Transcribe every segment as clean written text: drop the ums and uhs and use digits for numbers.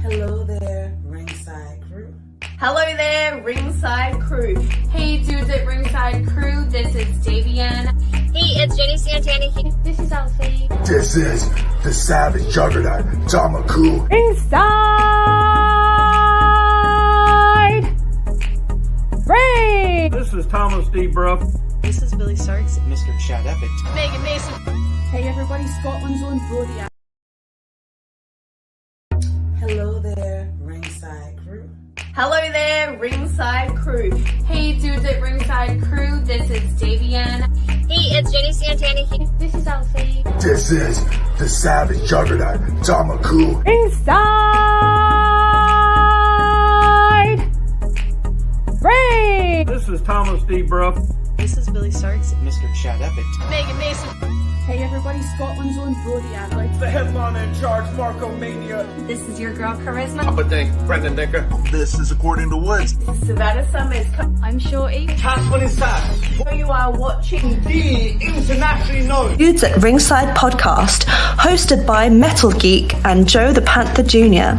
Hello there, Ringside Crew. Hello there, Ringside Crew. Hey dudes at Ringside Crew, this is Davian. Hey, it's Jenny Santana here. This is Alfie. This is the Savage Juggernaut, Tamaku. Ringside Ring. This is Thomas D. Bruff. This is Billy Starks. Mr. Chad Epic. Megan Mason. Hey everybody, Scotland's own Brody. Hello there, Ringside Crew. Hello there, Ringside Crew. Hey dudes at Ringside Crew, this is Davian. Hey, it's Jenny Santana here. This is Alfie. This is the Savage Juggernaut, Tamaku. Ringside Ring. This is Thomas D. Bruff. This is Billy Starks. Mr. Chad Epic. Megan Mason. Hey everybody, Scotland's own Brody. The headliner in charge, Marco Mania. This is your girl Charisma. Papa Dink, Brendan Dicker. This is According to Woods. Savannah Summers. I'm Shorty. Tasman inside. Where you are watching The internationally known. Dudes at Ringside podcast, hosted by Metal Geek and Joe the Panther Jr.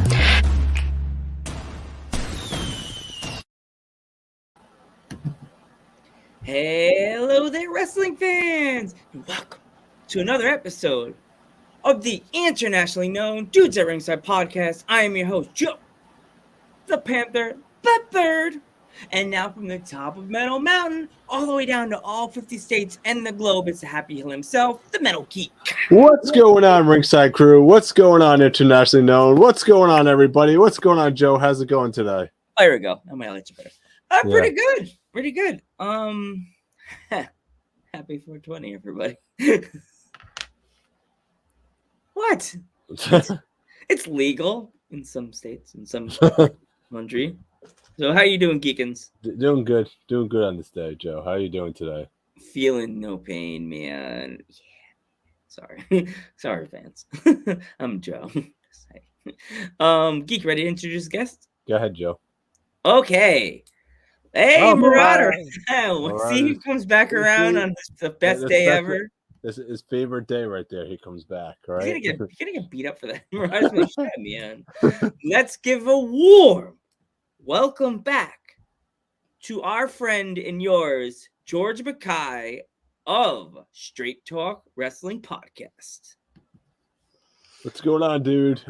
Hello there, wrestling fans, and welcome to another episode of the internationally known Dudes at Ringside podcast. I am your host, Joe, the Panther, the Third, and now from the top of Metal Mountain, all the way down to all 50 states and the globe, it's the Happy Hill himself, the Metal Geek. What's going on, Ringside Crew? What's going on, internationally known? What's going on, everybody? What's going on, Joe? How's it going today? There we go. I might like you better. Pretty good. Pretty good. Happy 420, everybody. What? It's legal in some states, in some country. So how you doing, Geekins? Doing good. Doing good on this day, Joe. How are you doing today? Feeling no pain, man. Yeah. Sorry. Sorry, fans. I'm Joe. Geek, ready to introduce guests? Go ahead, Joe. Okay. Hey, Marauder. Marauder. See who comes back around on the best day ever. This is his favorite day right there. He comes back, right? He's gonna get beat up for that. Marauder's gonna shut me in. Let's give a warm welcome back to our friend and yours, George Mackay of Straight Talk Wrestling Podcast. What's going on, dude?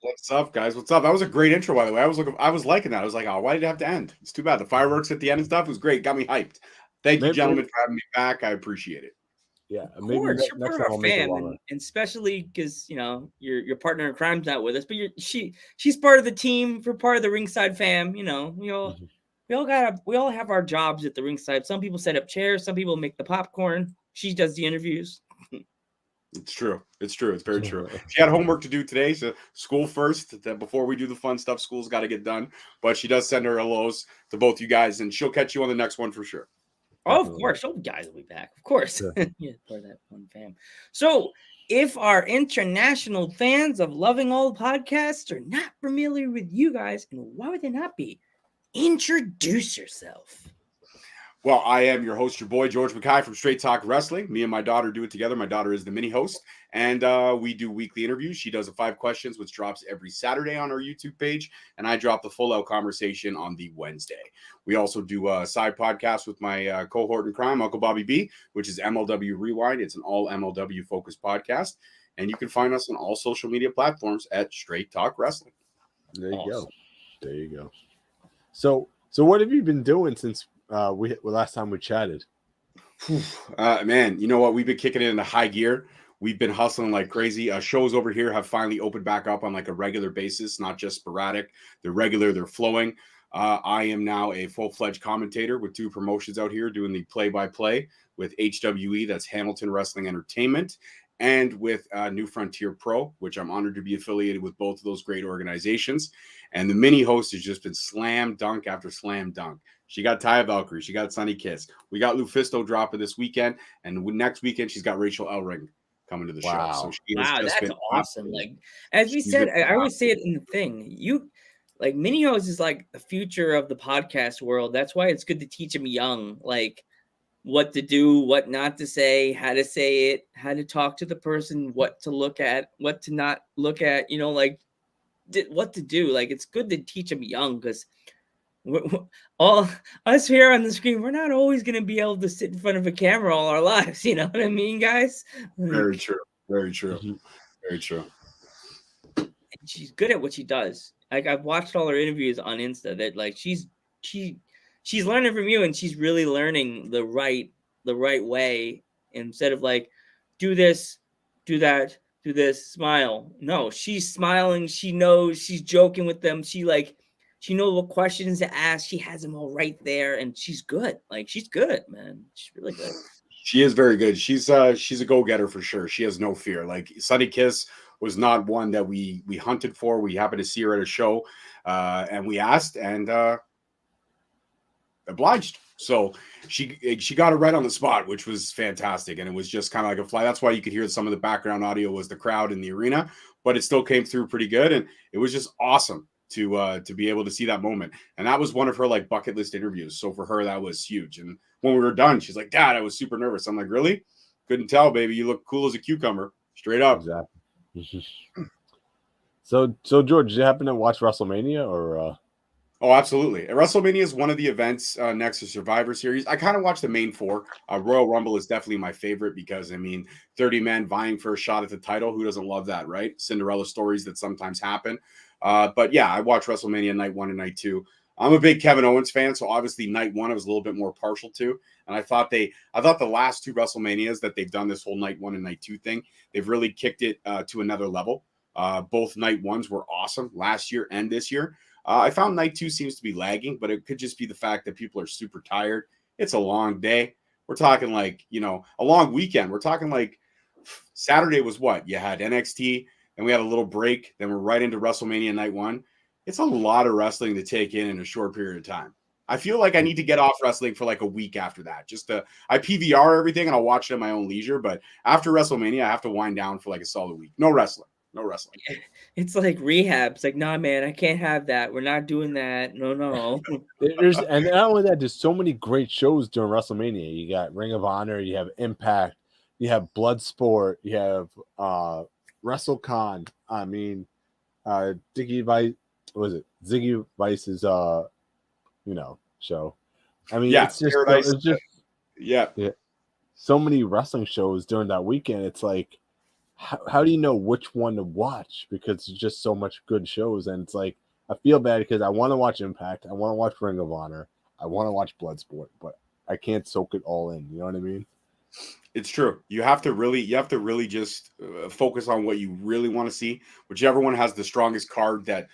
What's up, guys? What's up? That was a great intro, by the way. I was liking that. I was like, oh, why did it have to end? It's too bad. The fireworks at the end and stuff was great. Got me hyped. Thank you, gentlemen, for having me back. I appreciate it. Yeah, of course, you're part of our fam, and especially because your partner in crime's not with us, but she's part of the team. We're part of the Ringside fam. We all have our jobs at the Ringside. Some people set up chairs, some people make the popcorn. She does the interviews. It's true. It's very true. She had homework to do today, so school first. Before we do the fun stuff, school's got to get done. But she does send her hellos to both you guys, and she'll catch you on the next one for sure. Oh, of course. All guys will be back. Of course. Yeah, part of that fun fam. So if our international fans of Loving Old podcasts are not familiar with you guys, and why would they not be? Introduce yourself. Well, I am your host, your boy, George Mackay from Straight Talk Wrestling. Me and my daughter do it together. My daughter is the mini host, and we do weekly interviews. She does a 5 questions, which drops every Saturday on our YouTube page, and I drop the full-out conversation on the Wednesday. We also do a side podcast with my cohort in crime, Uncle Bobby B, which is MLW Rewind. It's an all MLW-focused podcast, and you can find us on all social media platforms at Straight Talk Wrestling. There you go. There you go. So what have you been doing since last time we chatted? Man, you know what? We've been kicking it into high gear. We've been hustling like crazy. Shows over here have finally opened back up on like a regular basis, not just sporadic. They're regular, they're flowing. I am now a full-fledged commentator with 2 promotions out here doing the play-by-play with HWE, that's Hamilton Wrestling Entertainment, and with New Frontier Pro, which I'm honored to be affiliated with both of those great organizations. And the mini host has just been slam dunk after slam dunk. She got Taya Valkyrie. She got Sunny Kiss. We got Lufisto dropping this weekend. And next weekend, she's got Rachel Elring coming to the show. So that's awesome. Like, as we said, I always say it in the thing. Mini host is like the future of the podcast world. That's why it's good to teach them young, like what to do, what not to say, how to say it, how to talk to the person, what to look at, what to not look at. what to do. Like, it's good to teach them young, because all us here on the screen, we're not always going to be able to sit in front of a camera all our lives. You know what I mean, guys? Very true. Very true. Very true. She's good at what she does. Like, I've watched all her interviews on Insta. That like she's learning from you, and she's really learning the right way, instead of like, do this, do that, do this, smile. No, she's smiling. She knows, she's joking with them. She knows what questions to ask. She has them all right there, and she's good. Like, she's good, man. She's really good. She is very good. She's a go-getter for sure. She has no fear. Like, Sunny Kiss was not one that we hunted for. We happened to see her at a show, and we asked, and obliged. So she got it right on the spot, which was fantastic. And it was just kind of like a fly. That's why you could hear some of the background audio was the crowd in the arena, but it still came through pretty good. And it was just awesome to be able to see that moment. And that was one of her like bucket list interviews. So for her, that was huge. And when we were done, she's like, Dad, I was super nervous. I'm like, really? Couldn't tell, baby. You look cool as a cucumber. Straight up. Exactly. So George, did you happen to watch WrestleMania or? Oh, absolutely. WrestleMania is one of the events next to Survivor Series. I kind of watch the main four. Royal Rumble is definitely my favorite because, 30 men vying for a shot at the title. Who doesn't love that, right? Cinderella stories that sometimes happen. But yeah, I watch WrestleMania night 1 and night 2. I'm a big Kevin Owens fan, so obviously night 1 I was a little bit more partial to. And I thought the last 2 WrestleManias that they've done this whole night 1 and night 2 thing, they've really kicked it to another level. Both night 1s were awesome last year and this year. I found night 2 seems to be lagging, but it could just be the fact that people are super tired. It's a long day. We're talking like, a long weekend. We're talking like Saturday was what? You had NXT, then we had a little break, then we're right into WrestleMania night 1. It's a lot of wrestling to take in a short period of time. I feel like I need to get off wrestling for like a week after that. I PVR everything and I'll watch it at my own leisure, but after WrestleMania, I have to wind down for like a solid week. No wrestling. It's like rehab. It's like, nah, man, I can't have that. We're not doing that. No. And not only that, there's so many great shows during WrestleMania. You got Ring of Honor, you have Impact, you have Bloodsport, you have WrestleCon. Ziggy Vice's show. It's just yeah. So many wrestling shows during that weekend. It's like, how do you know which one to watch? Because it's just so much good shows. And it's like, I feel bad because I want to watch Impact. I want to watch Ring of Honor. I want to watch Bloodsport, but I can't soak it all in. You know what I mean? It's true. You have to really just focus on what you really want to see. Whichever one has the strongest card that,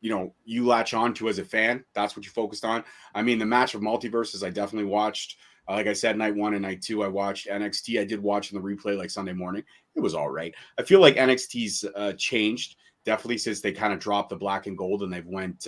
you latch on to as a fan, that's what you focused on. The match of multiverses, I definitely watched. Like I said, night 1 and night 2, I watched NXT. I did watch in the replay like Sunday morning. It was all right. I feel like NXT's changed definitely since they kind of dropped the black and gold and they've went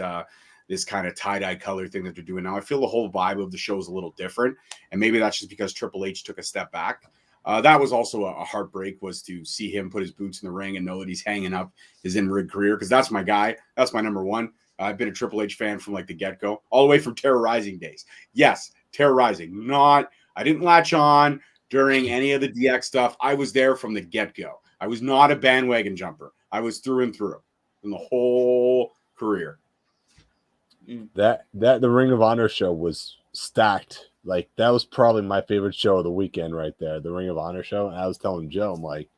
this kind of tie-dye color thing that they're doing now. I feel the whole vibe of the show is a little different, and maybe that's just because Triple H took a step back. That was also a heartbreak, was to see him put his boots in the ring and know that he's hanging up his in-ring career, because that's my guy. That's my number one. I've been a Triple H fan from like the get-go, all the way from Terrorizing days. Yes, Terrorizing. I didn't latch on during any of the DX stuff. I was there from the get-go. I was not a bandwagon jumper. I was through and through in the whole career. The Ring of Honor show was stacked. Like, that was probably my favorite show of the weekend right there, the Ring of Honor show. And I was telling Joe, I'm like,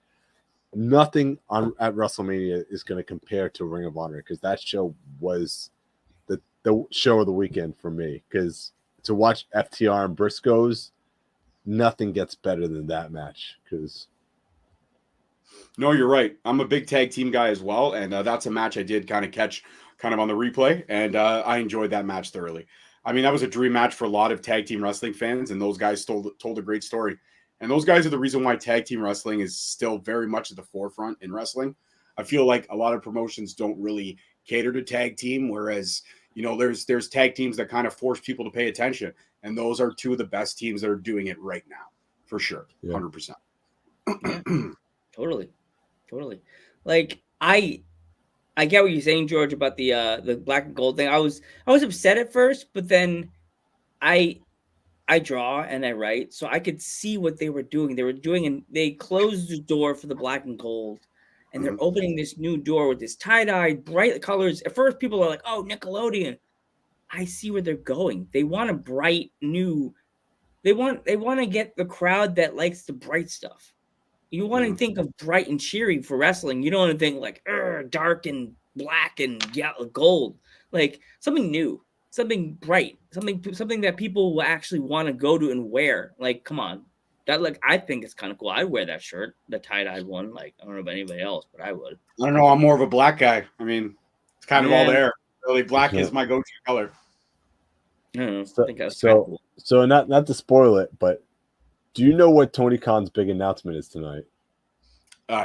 nothing at WrestleMania is going to compare to Ring of Honor, because that show was the show of the weekend for me. Because to watch FTR and Briscoes, nothing gets better than that match. No, you're right. I'm a big tag team guy as well, and that's a match I did kind of catch on the replay, and I enjoyed that match thoroughly. That was a dream match for a lot of tag team wrestling fans, and those guys told a great story. And those guys are the reason why tag team wrestling is still very much at the forefront in wrestling. I feel like a lot of promotions don't really cater to tag team, whereas, there's tag teams that kind of force people to pay attention, and those are two of the best teams that are doing it right now, for sure, 100%. Yeah, totally. Like, I get what you're saying, George, about the black and gold thing. I was upset at first, but then I draw and I write, so I could see what they were doing. And they closed the door for the black and gold, and they're opening this new door with this tie-dye, bright colors. At first, people are like, "Oh, Nickelodeon." I see where they're going. They want a bright new. They want to get the crowd that likes the bright stuff. You want to think of bright and cheery for wrestling. You don't want to think like dark and black and gold. Like something new, something bright, something that people will actually want to go to and wear. Like, come on. That I think it's kind of cool. I'd wear that shirt, the tie-dyed one. Like, I don't know about anybody else, but I would. I don't know. I'm more of a black guy. I mean, it's kind of all there. Really, black is my go-to color. I don't know. So, I think that's kind of cool. So not to spoil it, but do you know what Tony Khan's big announcement is tonight?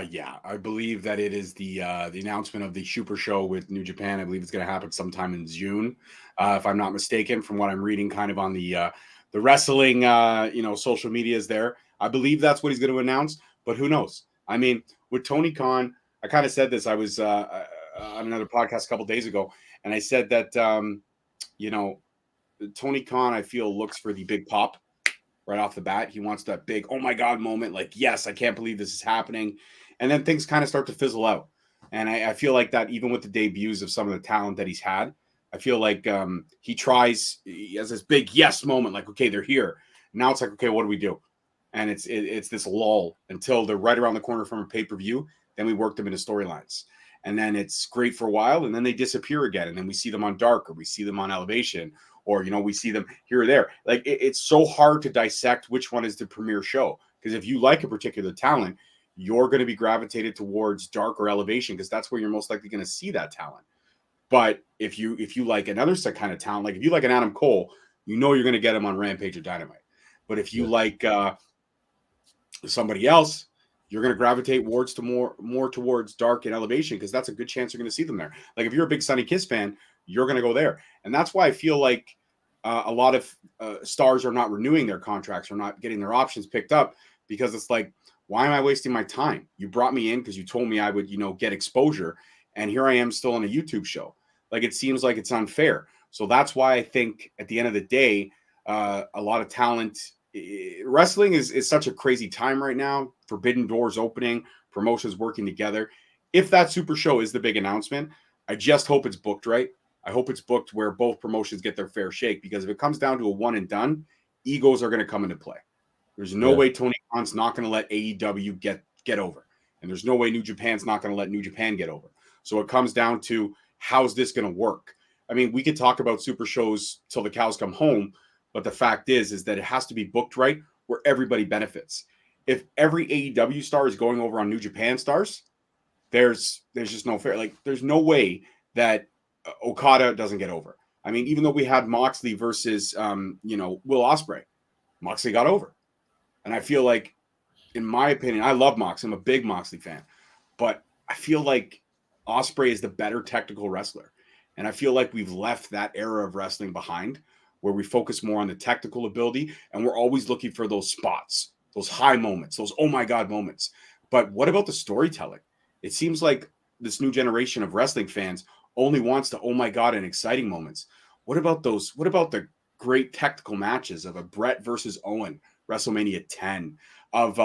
Yeah, I believe that it is the announcement of the Super Show with New Japan. I believe it's going to happen sometime in June, if I'm not mistaken. From what I'm reading, kind of on the wrestling, social medias there. I believe that's what he's going to announce, but who knows? I mean, with Tony Khan, I kind of said this. I was on another podcast a couple days ago, and I said that Tony Khan, I feel, looks for the big pop right off the bat. He wants that big, oh my God moment. Like, yes, I can't believe this is happening. And then things kind of start to fizzle out. And I feel like that even with the debuts of some of the talent that he's had, I feel like he has this big yes moment. Like, okay, they're here. Now it's like, okay, what do we do? And it's this lull until they're right around the corner from a pay-per-view. Then we work them into storylines. And then it's great for a while. And then they disappear again. And then we see them on Dark, or we see them on Elevation, or, we see them here or there. Like, it's so hard to dissect which one is the premier show. Because if you like a particular talent, you're going to be gravitated towards Dark or Elevation, because that's where you're most likely going to see that talent. But if you like another kind of talent, like if you like an Adam Cole, you're going to get him on Rampage or Dynamite. But if you like somebody else, you're going to gravitate more towards Dark and Elevation, because that's a good chance you're going to see them there. Like if you're a big Sonny Kiss fan, you're going to go there. And that's why I feel like a lot of stars are not renewing their contracts or not getting their options picked up, because it's like, why am I wasting my time? You brought me in because you told me I would, get exposure. And here I am still on a YouTube show. Like, it seems like it's unfair. So that's why I think at the end of the day, a lot of talent, wrestling is such a crazy time right now. Forbidden doors opening, promotions working together. If that Super Show is the big announcement, I just hope it's booked right. I hope it's booked where both promotions get their fair shake, because if it comes down to a one and done, egos are going to come into play. There's no way Tony Khan's not going to let AEW get over. And there's no way New Japan's not going to let New Japan get over. So it comes down to, how's this going to work? I mean, we could talk about Super Shows till the cows come home, but the fact is that it has to be booked right where everybody benefits. If every AEW star is going over on New Japan stars, there's just no fair. Like, there's no way that Okada doesn't get over. I mean, even though we had Moxley versus, Will Ospreay, Moxley got over. And I feel like, in my opinion, I love Moxley. I'm a big Moxley fan. But I feel like Ospreay is the better technical wrestler. And I feel like we've left that era of wrestling behind, where we focus more on the technical ability. And we're always looking for those spots, those high moments, those oh my God moments. But what about the storytelling? It seems like this new generation of wrestling fans only wants the oh my God and exciting moments. What about those? What about the great technical matches of a Brett versus Owen, WrestleMania 10, of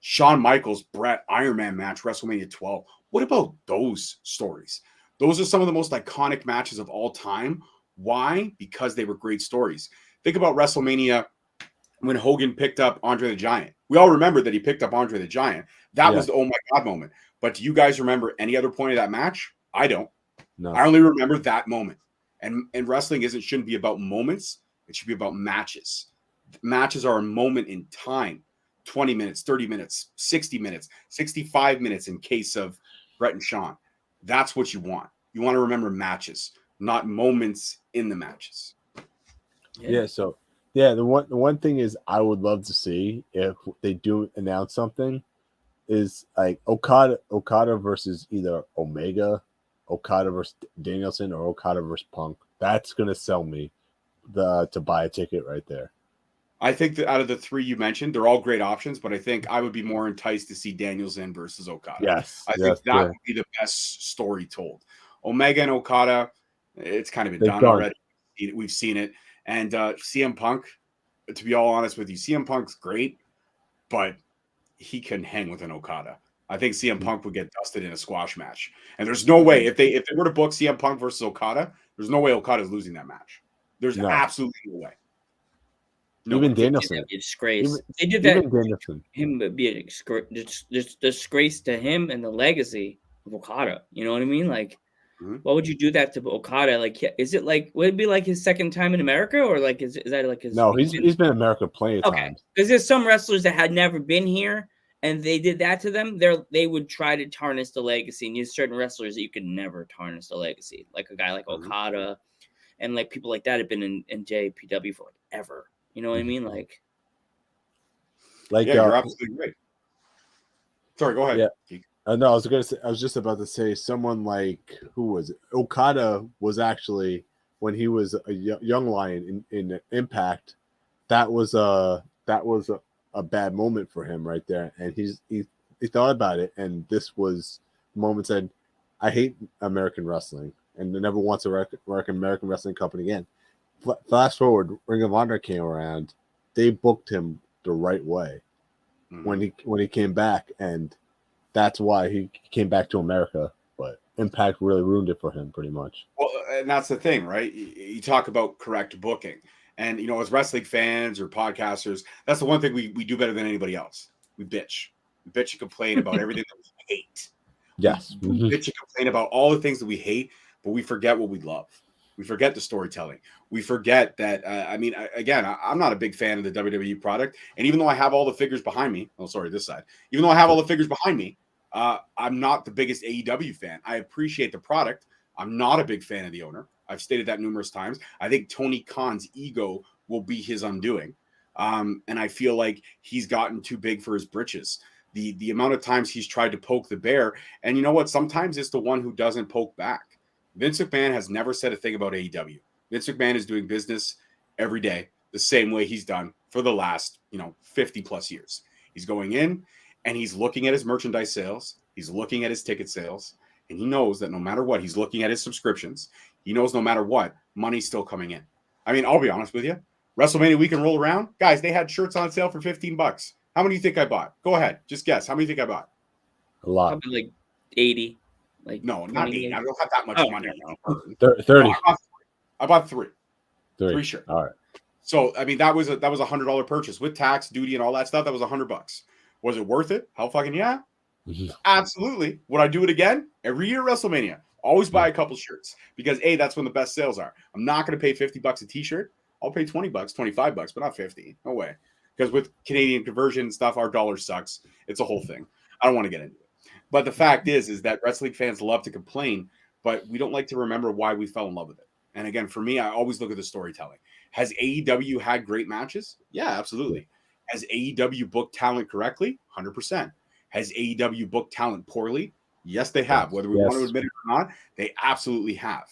Shawn Michaels, Brett Iron Man match, WrestleMania 12? What about those stories? Those are some of the most iconic matches of all time. Why? Because they were great stories. Think about WrestleMania when Hogan picked up Andre the Giant. We all remember that he picked up Andre the Giant. That was the oh my God moment. But do you guys remember any other point of that match? I don't. No. I only remember that moment. And wrestling shouldn't be about moments. It should be about matches. Matches are a moment in time. 20 minutes, 30 minutes, 60 minutes, 65 minutes in case of Brett and Shawn. That's what you want. You want to remember matches, not moments in the matches. Yeah. So, the one thing is, I would love to see, if they do announce something, is like Okada versus either Omega, Okada versus Danielson, or Okada versus Punk. That's gonna sell me to buy a ticket right there. I think that out of the three you mentioned, they're all great options, but I think I would be more enticed to see Danielson versus Okada. Yes. I think that would be the best story told. Omega and Okada, it's kind of been done already. We've seen it. And CM Punk, to be all honest with you, CM Punk's great, but he can hang with an Okada. I think CM Punk would get dusted in a squash match. And there's no way if they were to book CM Punk versus Okada, there's no way Okada's losing that match. There's absolutely no way. No even way. Danielson. That'd be a disgrace. They did that. Even Danielson. Him would be a disgrace to him and the legacy of Okada. You know what I mean? Like, why would you do that to Okada? Like, is it like, would it be like his second time in America, or like is that like his? No, he's been in America plenty of times. Because there's some wrestlers that had never been here, and they did that to them. They would try to tarnish the legacy, and there's certain wrestlers that you could never tarnish the legacy, like a guy like Okada, and like people like that have been in JPW for like ever. You know what I mean? Like yeah, you're absolutely right. Sorry, go ahead. Yeah. No, I was just about to say someone like, who was it? Okada was actually, when he was a young lion in Impact, that was a bad moment for him right there, and he thought about it, and this was the moment said, I hate American wrestling, and never wants to work an American wrestling company again. Fast forward, Ring of Honor came around, they booked him the right way when he came back, and that's why he came back to America. But Impact really ruined it for him, pretty much. Well, and that's the thing, right? You talk about correct booking, and as wrestling fans or podcasters, that's the one thing we do better than anybody else. We bitch and complain about everything that we hate. Yes, we bitch and complain about all the things that we hate, but we forget what we love. We forget the storytelling. We forget that. I'm not a big fan of the WWE product, and even though I have all the figures behind me, this side. Even though I have all the figures behind me, I'm not the biggest AEW fan. I appreciate the product. I'm not a big fan of the owner. I've stated that numerous times. I think Tony Khan's ego will be his undoing, and I feel like he's gotten too big for his britches. The amount of times he's tried to poke the bear, and you know what? Sometimes it's the one who doesn't poke back. Vince McMahon has never said a thing about AEW. Vince McMahon is doing business every day the same way he's done for the last 50 plus years. He's going in and he's looking at his merchandise sales. He's looking at his ticket sales. And he knows that no matter what, he's looking at his subscriptions. He knows no matter what, money's still coming in. I mean, I'll be honest with you. WrestleMania weekend roll around. Guys, they had shirts on sale for $15. How many do you think I bought? Go ahead. Just guess. How many do you think I bought? A lot. Probably like 80. Like no, not 80. I don't have that much money. 30. I bought three. 3 shirts. All right. So I mean, that was a $100 purchase with tax, duty, and all that stuff. That was $100. Was it worth it? Hell fucking yeah. Absolutely. Would I do it again? Every year WrestleMania. Always buy a couple shirts because that's when the best sales are. I'm not going to pay $50 a t-shirt. I'll pay $20, $25, but not 50. No way. Because with Canadian conversion and stuff, our dollar sucks. It's a whole thing. I don't want to get into it. But the fact is that wrestling fans love to complain, but we don't like to remember why we fell in love with it. And again, for me, I always look at the storytelling. Has AEW had great matches? Yeah, absolutely. Has AEW booked talent correctly? 100%. Has AEW booked talent poorly? Yes, they have. Whether we want to admit it or not, they absolutely have.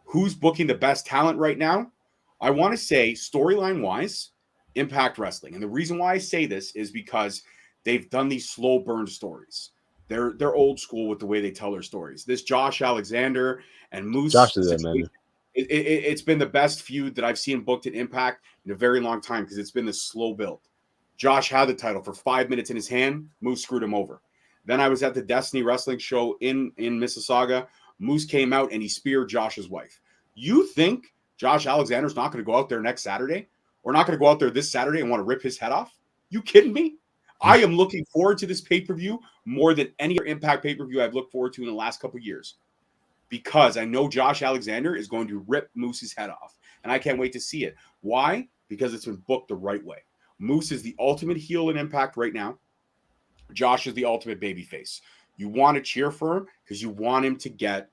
Who's booking the best talent right now? I want to say, storyline-wise, Impact Wrestling. And the reason why I say this is because they've done these slow burn stories. They're old school with the way they tell their stories. This Josh Alexander and Moose. Josh is it, man. It's been the best feud that I've seen booked in Impact in a very long time because it's been this slow build. Josh had the title for 5 minutes in his hand. Moose screwed him over. Then I was at the Destiny Wrestling show in Mississauga. Moose came out and he speared Josh's wife. You think Josh Alexander's not going to go out there next Saturday or not going to go out there this Saturday and want to rip his head off? You kidding me? I am looking forward to this pay-per-view more than any other Impact pay-per-view I've looked forward to in the last couple of years because I know Josh Alexander is going to rip Moose's head off, and I can't wait to see it. Why? Because it's been booked the right way. Moose is the ultimate heel in Impact right now. Josh is the ultimate babyface. You want to cheer for him because you want him to get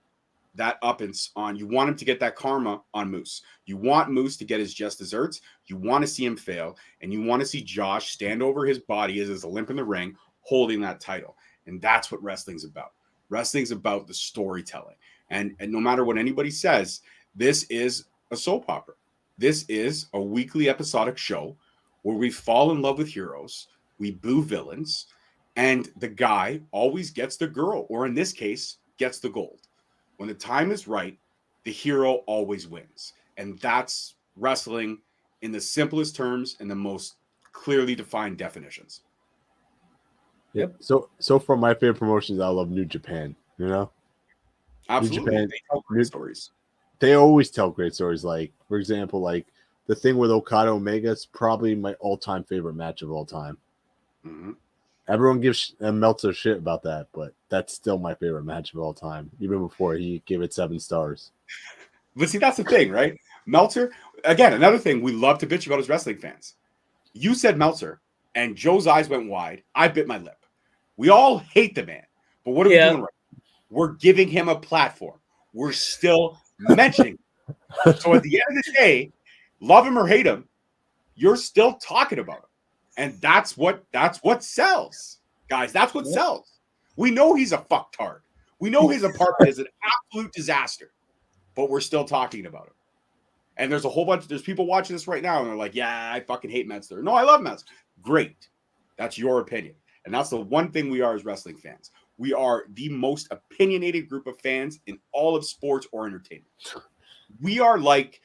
that uppance on. You want him to get that karma on Moose. You want Moose to get his just desserts. You want to see him fail, and you want to see Josh stand over his body as a limp in the ring, holding that title. And that's what wrestling's about. Wrestling's about the storytelling. And no matter what anybody says, this is a soap opera. This is a weekly episodic show where we fall in love with heroes, we boo villains, and the guy always gets the girl, or in this case, gets the gold. When the time is right, the hero always wins. And that's wrestling in the simplest terms and the most clearly defined definitions. Yeah. So for my favorite promotions, I love New Japan. You know, Absolutely. New Japan, They tell great stories. They always tell great stories. Like, for example, like the thing with Okada Omega is probably my all-time favorite match of all time. Mm-hmm. Everyone gives Meltzer shit about that, but that's still my favorite match of all time, even before he gave it 7 stars. But see, that's the thing, right? Meltzer, again, another thing we love to bitch about as wrestling fans. You said Meltzer, and Joe's eyes went wide. I bit my lip. We all hate the man, but what are we doing right now? We're giving him a platform. We're still mentioning him. So at the end of the day, love him or hate him, you're still talking about him. And that's what sells. Guys, that's what sells. We know he's a fucktard. We know his apartment is an absolute disaster, but we're still talking about him. And there's people watching this right now, and they're like, yeah, I fucking hate Metzler. No, I love Metzler. Great. That's your opinion. And that's the one thing we are as wrestling fans. We are the most opinionated group of fans in all of sports or entertainment. We are like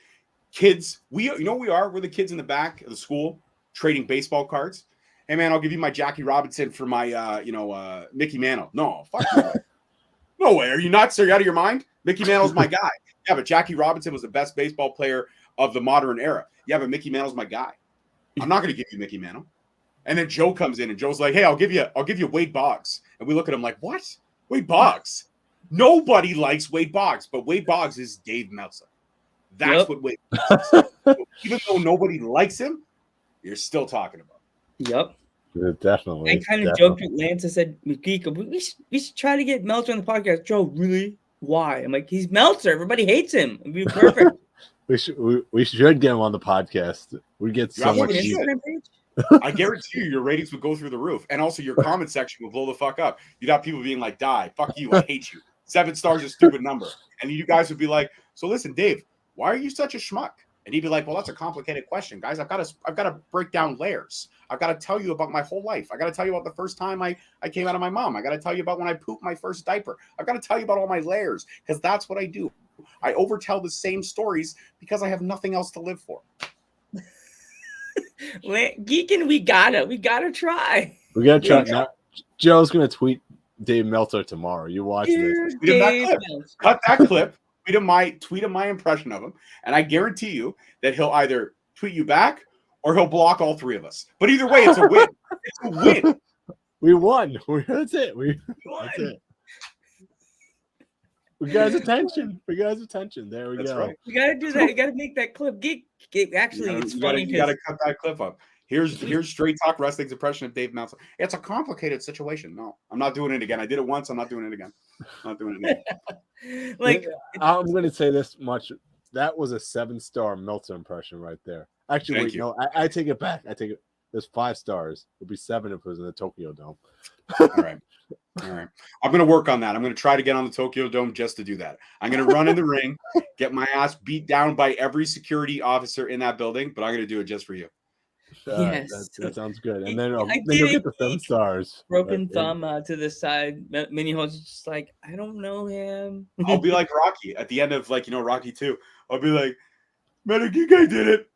kids. You know what we are? We're the kids in the back of the school trading baseball cards. Hey, man, I'll give you my Jackie Robinson for my, Mickey Mantle. No, fuck you. No way. Are you nuts? Are you out of your mind? Mickey Mantle's my guy. Yeah, but Jackie Robinson was the best baseball player of the modern era. Yeah, but Mickey Mantle's my guy. I'm not going to give you Mickey Mantle. And then Joe comes in, and Joe's like, hey, I'll give you Wade Boggs. And we look at him like, what? Wade Boggs? Nobody likes Wade Boggs, but Wade Boggs is Dave Meltzer. That's what Wade Boggs is. So even though nobody likes him, you're still talking about him. Yep. Yeah, definitely. I kind of joked with Lance. I said, McGeek, we should try to get Meltzer on the podcast. Joe, really? Why? I'm like, he's Meltzer. Everybody hates him. It'd be perfect. we should get him on the podcast. We get so much. I guarantee you, your ratings would go through the roof, and also your comment section would blow the fuck up. You'd have people being like, "Die, fuck you, I hate you." 7 stars is a stupid number, and you guys would be like, "So listen, Dave, why are you such a schmuck?" And he'd be like, "Well, that's a complicated question, guys. I've got to break down layers. I've got to tell you about my whole life. I got to tell you about the first time I came out of my mom. I got to tell you about when I pooped my first diaper. I've got to tell you about all my layers because that's what I do. I overtell the same stories because I have nothing else to live for." Geekin, we gotta try. We gotta try. Now, Joe's gonna tweet Dave Meltzer tomorrow. You watch this. Tweet him that clip. Cut that clip. Tweet him my impression of him, and I guarantee you that he'll either tweet you back or he'll block all 3 of us. But either way, it's a win. It's a win. We won. That's it. That's it. We got his attention. There we go. Right. You gotta do that. You gotta make that clip. Actually, it's funny. You gotta cut that clip up. Here's Straight Talk Wrestling's impression of Dave Meltzer. It's a complicated situation. No, I'm not doing it again. I did it once. I'm not doing it again. I'm not doing it again. I'm gonna say this much. That was a 7-star Meltzer impression right there. Actually, wait, no, I take it back. I take it. There's 5 stars. It'll be 7 if it was in the Tokyo Dome. All right. I'm going to work on that. I'm going to try to get on the Tokyo Dome just to do that. I'm going to run in the ring, get my ass beat down by every security officer in that building, but I'm going to do it just for you. Yes. That sounds good. And then you'll get the 7 stars. Broken thumb to the side. Mini Ho's just like, I don't know him. I'll be like Rocky at the end of Rocky 2. I'll be like, Medicine, I did it.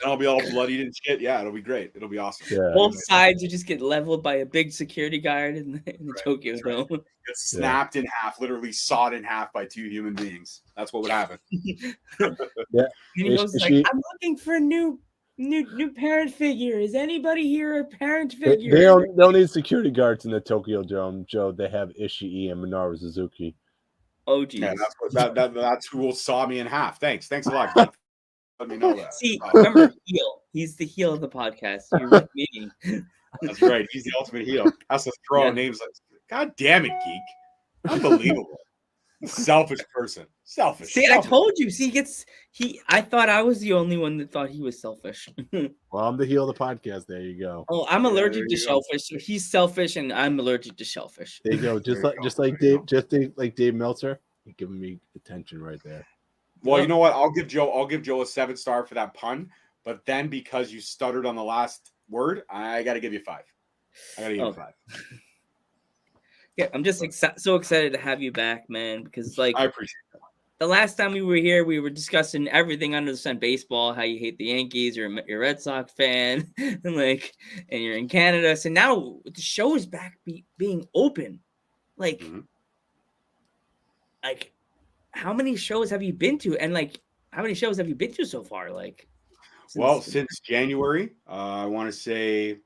And I'll be all bloodied and shit. Yeah, it'll be great. It'll be awesome. Yeah. Both sides will just get leveled by a big security guard in the Tokyo Dome. Right. It's snapped in half, literally sawed in half by 2 human beings. That's what would happen. Yeah. And he goes like, I'm looking for a new parent figure. Is anybody here a parent figure? They don't need security guards in the Tokyo Dome, Joe. They have Ishii and Minoru Suzuki. Oh, geez. Yeah, that's who will saw me in half. Thanks a lot. Let me know that. See, remember, heel. He's the heel of the podcast. You're with me. That's right. He's the ultimate heel. Has to throw out names like, God damn it, geek. Unbelievable. Selfish person. Selfish. See, I told you. See, I thought I was the only one that thought he was selfish. Well, I'm the heel of the podcast. There you go. Oh, I'm allergic to shellfish. So he's selfish, and I'm allergic to shellfish. There you go. Just like Dave Meltzer, you're giving me attention right there. Well, you know what? I'll give Joe a 7-star for that pun, but then because you stuttered on the last word, I got to give you 5. I got to give you 5. Yeah, I'm just so excited to have you back, man. Because I appreciate that. the last time we were here, we were discussing everything under the sun, baseball, how you hate the Yankees, you're a Red Sox fan, and you're in Canada. So now the show is back being open. Like how many shows have you been to? And how many shows have you been to so far? Since January, I want to say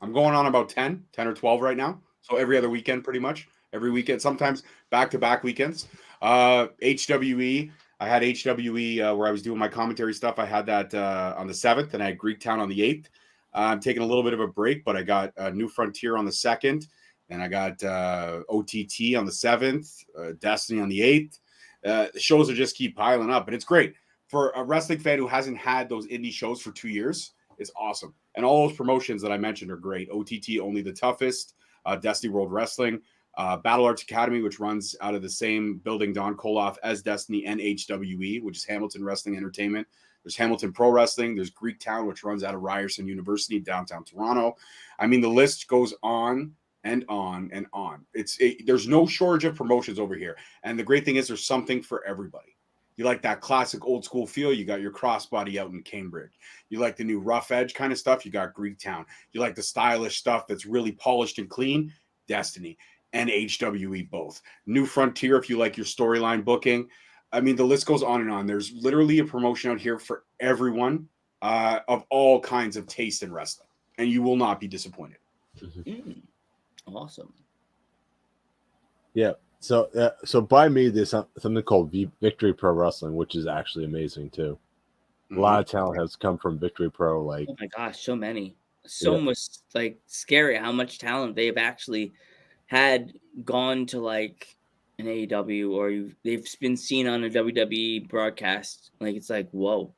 I'm going on about 10 or 12 right now. So every other weekend, pretty much. Every weekend, sometimes back-to-back weekends. HWE, I had HWE where I was doing my commentary stuff. I had that on the 7th, and I had Greektown on the 8th. I'm taking a little bit of a break, but I got New Frontier on the 2nd, and I got OTT on the 7th, Destiny on the 8th. The shows are just keep piling up, and it's great. For a wrestling fan who hasn't had those indie shows for 2 years, it's awesome. And all those promotions that I mentioned are great. OTT, Only the Toughest, Destiny World Wrestling, Battle Arts Academy, which runs out of the same building, Don Koloff, as Destiny, and HWE, which is Hamilton Wrestling Entertainment. There's Hamilton Pro Wrestling. There's Greektown, which runs out of Ryerson University, downtown Toronto. I mean, the list goes on and on and on. There's no shortage of promotions over here. And the great thing is there's something for everybody. You like that classic old school feel, you got your crossbody out in Cambridge. You like the new rough edge kind of stuff, you got Greektown. You like the stylish stuff that's really polished and clean, Destiny and HWE both. New Frontier, if you like your storyline booking. I mean, the list goes on and on. There's literally a promotion out here for everyone of all kinds of taste in wrestling, and you will not be disappointed. Awesome. Yeah. So by me, there's something called Victory Pro Wrestling, which is actually amazing too. A lot of talent has come from Victory Pro. Oh my gosh, so many, much scary how much talent they've actually had gone to an AEW or they've been seen on a WWE broadcast. It's whoa.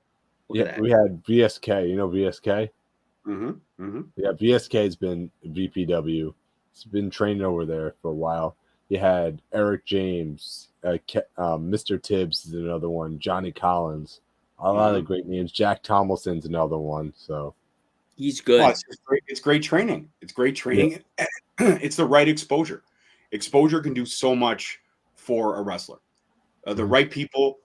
We had VSK. You know VSK? Yeah, VSK has been VPW. It's been training over there for a while. You had Eric James, Mr. Tibbs is another one, Johnny Collins, a lot of great names. Jack Tomlinson's another one. So he's good. Oh, it's great training. It's great training. Yeah. It's the right exposure. Exposure can do so much for a wrestler. The right people,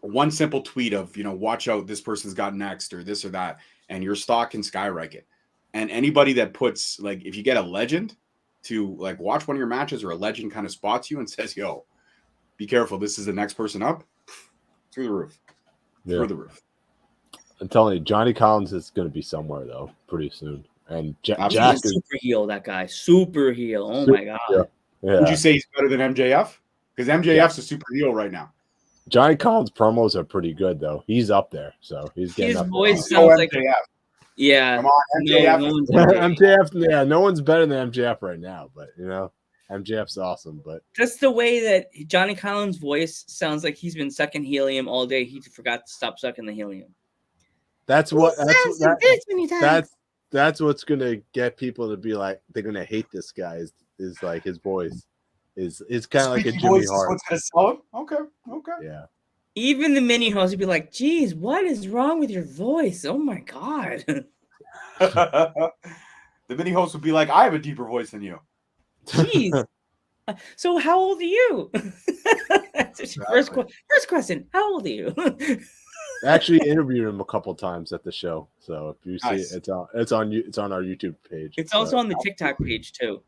one simple tweet of, watch out, this person's got next or this or that, and your stock can skyrocket. And anybody that puts, if you get a legend to watch one of your matches or a legend kind of spots you and says, yo, be careful, this is the next person up, through the roof. Yeah. Through the roof. I'm telling you, Johnny Collins is going to be somewhere, though, pretty soon. And Jack is super heel, that guy. Super heel. Oh, my God. Yeah. Would you say he's better than MJF? Because MJF's a super heel right now. Johnny Collins' promos are pretty good, though. He's up there, so he's getting his up voice there. sounds like MJF. Yeah. Come on, MJF. MJF, yeah, no one's better than MJF right now, but, MJF's awesome. But just the way that Johnny Collins' voice sounds like he's been sucking helium all day. He forgot to stop sucking the helium. That's what's gonna get people to be like, they're gonna hate this guy. Is like his voice is kind of like a Jimmy Hart. What's gonna sell him? Okay. Yeah. Even the mini host would be like, "Geez, what is wrong with your voice? Oh my God." The mini host would be like, "I have a deeper voice than you." Jeez. So how old are you? First question. How old are you? I actually interviewed him a couple times at the show, so if you see it, it's on our YouTube page. It's also on the TikTok page too.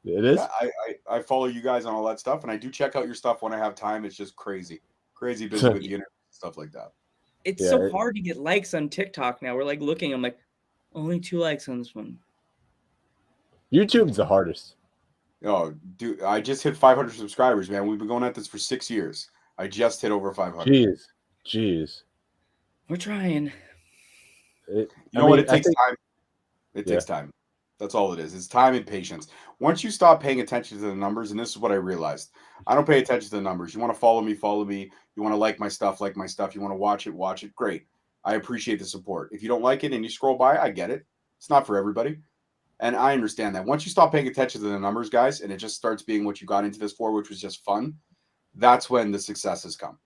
It is. Yeah, I follow you guys on all that stuff, and I do check out your stuff when I have time. It's just crazy busy with the internet stuff like that. It's so hard to get likes on TikTok now. We're looking. I'm like, only 2 likes on this one. YouTube's the hardest. Oh, dude, I just hit 500 subscribers, man. We've been going at this for 6 years. I just hit over 500. Jeez. We're trying. It takes time. It takes time. That's all it is. It's time and patience. Once you stop paying attention to the numbers, and this is what I realized, I don't pay attention to the numbers. You want to follow me, follow me. You want to like my stuff, like my stuff. You want to watch it, great. I appreciate the support. If you don't like it and you scroll by, I get it. It's not for everybody. And I understand that. Once you stop paying attention to the numbers, guys, and it just starts being what you got into this for, which was just fun, that's when the successes come.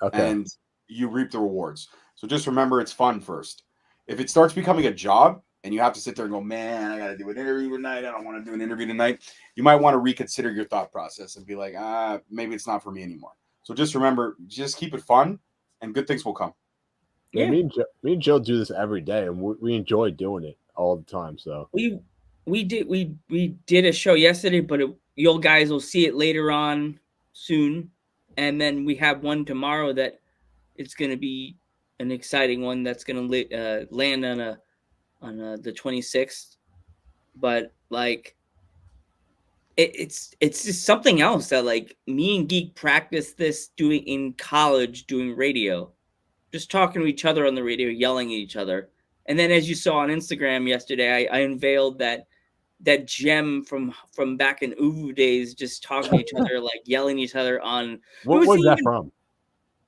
Okay. And you reap the rewards. So just remember, it's fun first. If it starts becoming a job, and you have to sit there and go, man, I got to do an interview tonight. I don't want to do an interview tonight. You might want to reconsider your thought process and be like, maybe it's not for me anymore. So just remember, just keep it fun and good things will come. Yeah, me and Joe do this every day, and we enjoy doing it all the time. So we did a show yesterday, but you guys will see it later on soon, and then we have one tomorrow that it's going to be an exciting one that's going to land on the 26th. But like, it's just something else that like me and Geek practiced this doing in college, doing radio. Just talking to each other on the radio, yelling at each other. And then as you saw on Instagram yesterday, I unveiled that gem from back in Uvu days, just talking to each other, like yelling at each other on. What was that from?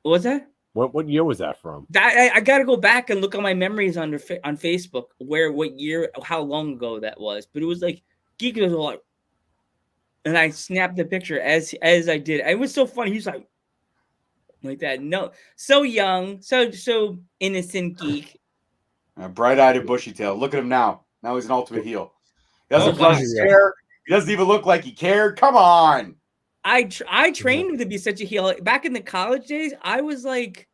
What was that? What year was that from? I got to go back and look at my memories on Facebook, what year, how long ago that was. But it was like, Geek was like, and I snapped the picture as I did. It was so funny. He was like that. No, so young, so innocent Geek. Bright-eyed and bushy-tailed. Look at him now. Now he's an ultimate heel. He doesn't brush his hair. He doesn't even look like he cared. Come on. I trained him to be such a heel. Back in the college days, I was like,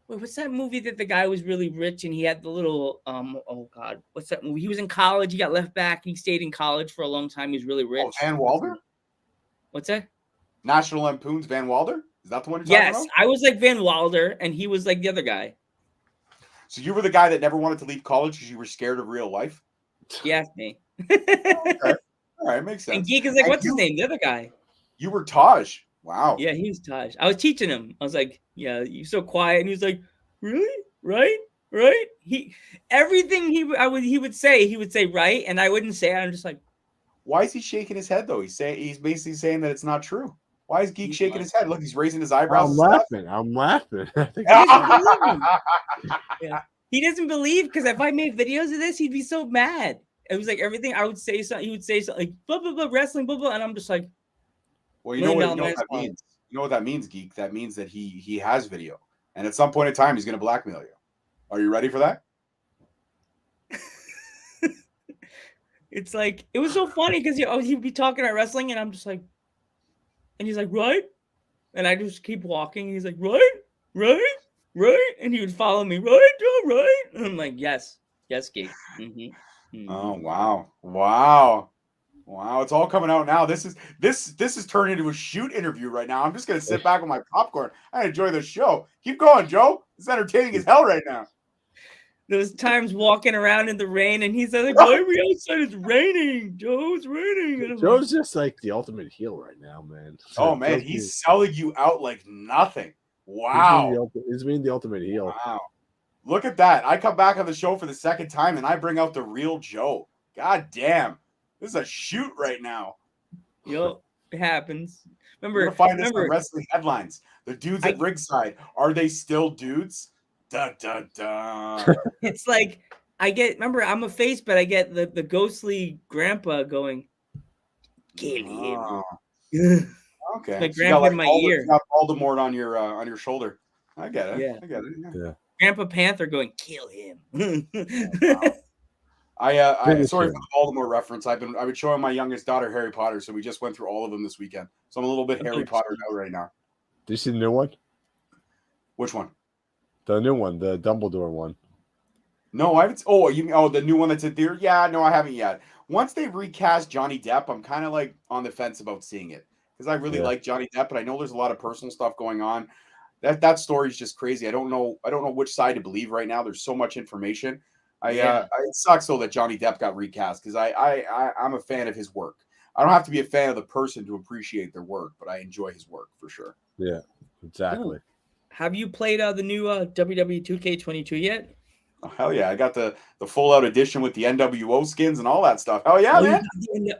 what's that movie that the guy was really rich and he had the little oh God, what's that movie? He was in college. He got left back. He stayed in college for a long time. He was really rich. Oh, Van Wilder? What's that? National Lampoon's Van Wilder? Is that the one you're talking about? Yes, I was like Van Wilder, and he was like the other guy. So you were the guy that never wanted to leave college because you were scared of real life? Yes, me. Okay. All right, makes sense. And Geek is like, what's his name? The other guy. You were Taj. Wow. Yeah, he was Taj. I was teaching him. I was like, yeah, you're so quiet. And he was like, really? Right? Everything he would say right, and I wouldn't say it. I'm just like, why is he shaking his head though? He's basically saying that it's not true. Why is Geek shaking his head? Look, he's raising his eyebrows. I'm laughing. Yeah. He doesn't believe because if I made videos of this, he'd be so mad. It was like everything I would say something, he would say something like blah blah blah wrestling blah blah, and I'm just like, well, you know what that means. You know what that means, Geek. That means that he has video, and at some point in time, he's going to blackmail you. Are you ready for that? It's like it was so funny because he'd be talking about wrestling, and I'm just like, and he's like, right, and I just keep walking. He's like, right, and he would follow me, right, and I'm like, yes, Geek. Mm-hmm. Oh wow! It's all coming out now. This is turned into a shoot interview right now. I'm just gonna sit back with my popcorn. I enjoy the show. Keep going, Joe. It's entertaining as hell right now. Those times walking around in the rain, and he's like, "Why are we outside? It's raining, Joe. It's raining." And Joe's just like the ultimate heel right now, man. Oh man, he's selling you out like nothing. Wow, he's being the ultimate heel. Wow, look at that! I come back on the show for the second time, and I bring out the real Joe. God damn, this is a shoot right now. Yo, it happens. Remember, find this on wrestling headlines. The dudes at ringside, are they still dudes? Da, da, da. It's like remember, I'm a face, but I get the ghostly grandpa going, kill him. Okay. The grandpa in my ear. You got Voldemort on your shoulder. I get it. Yeah. I get it. Yeah. Grandpa Panther going, kill him. Wow. Sorry for the Voldemort reference. I've been showing my youngest daughter Harry Potter, so we just went through all of them this weekend. So I'm a little bit Harry Potter out right now. Did you see the new one? Which one? The new one, the Dumbledore one. No, I haven't. Oh, the new one that's in theater? Yeah, no, I haven't yet. Once they recast Johnny Depp, I'm kind of like on the fence about seeing it because I really like Johnny Depp, but I know there's a lot of personal stuff going on. That story is just crazy. I don't know which side to believe right now. There's so much information. It sucks though that Johnny Depp got recast because I'm a fan of his work. I don't have to be a fan of the person to appreciate their work, but I enjoy his work for sure. Yeah, exactly. Have you played the new WWE 2K22 yet? Oh, hell yeah. I got the full out edition with the NWO skins and all that stuff. Hell yeah, man.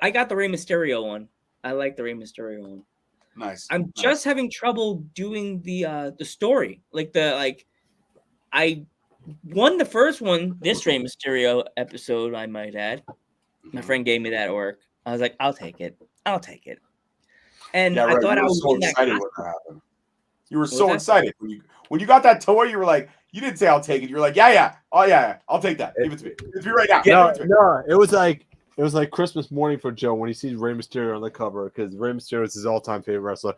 I got the Rey Mysterio one. I like the Rey Mysterio one. Nice. I'm just having trouble doing the story. I won the first one, this Rey Mysterio episode, I might add. My friend gave me that at work. I was like, I'll take it. And I thought I was so excited when that happened. You were was so that? excited when you got that toy. You were like, you didn't say I'll take it. You were like, oh yeah, I'll take that. Give it to me. Give it to me right now. No, Give it to me. no, it was like Christmas morning for Joe when he sees Rey Mysterio on the cover because Rey Mysterio is his all-time favorite wrestler.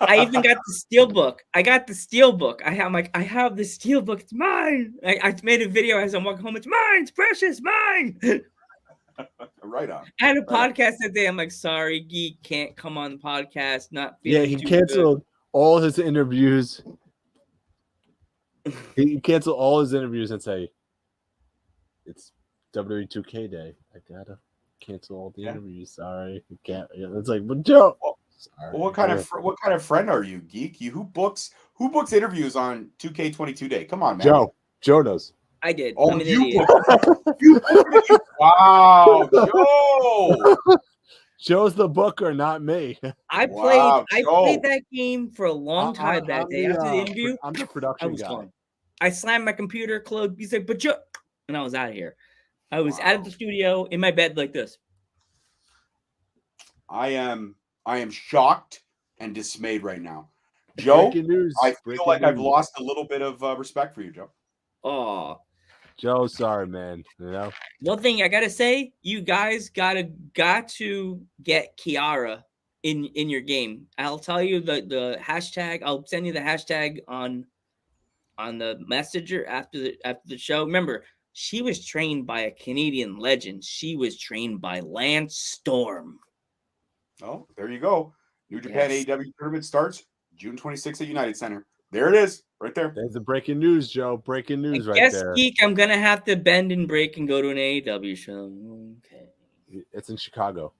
I even got the steelbook. I got the steelbook. I have the steelbook. It's mine. I made a video as I'm walking home. It's mine. It's precious. Mine. Right on. I had a podcast that day. I'm like, sorry, Geek can't come on the podcast. Not Yeah, feeling he too canceled all his interviews. He canceled all his interviews and say, it's WWE 2K day. I gotta cancel all the interviews. Sorry, you can't. It's like, but Joe. Well, what kind of friend are you, Geek? Who books interviews on 2K22 day? Come on, man. Joe knows. I did. Oh, I'm an you idiot. Wow, Joe. Joe's the booker, not me. I played that game for a long time that day. After the interview, I'm the production guy. Gone. I slammed my computer, closed. He said, "But Joe," and I was out of here. I was out of the studio in my bed like this. I am shocked and dismayed right now, Joe. I feel like I've lost a little bit of respect for you, Joe. Oh, Joe, sorry, man. You know. One thing I gotta say, you guys got to get Kiara in your game. I'll tell you the hashtag. I'll send you the hashtag on the messenger after the show. Remember, she was trained by a Canadian legend. She was trained by Lance Storm. Oh, there you go. New Japan AEW tournament starts June 26th at United Center. There it is, right there. There's the breaking news, Joe. Breaking news right there. Geek, I'm gonna have to bend and break and go to an AEW show. Okay. It's in Chicago.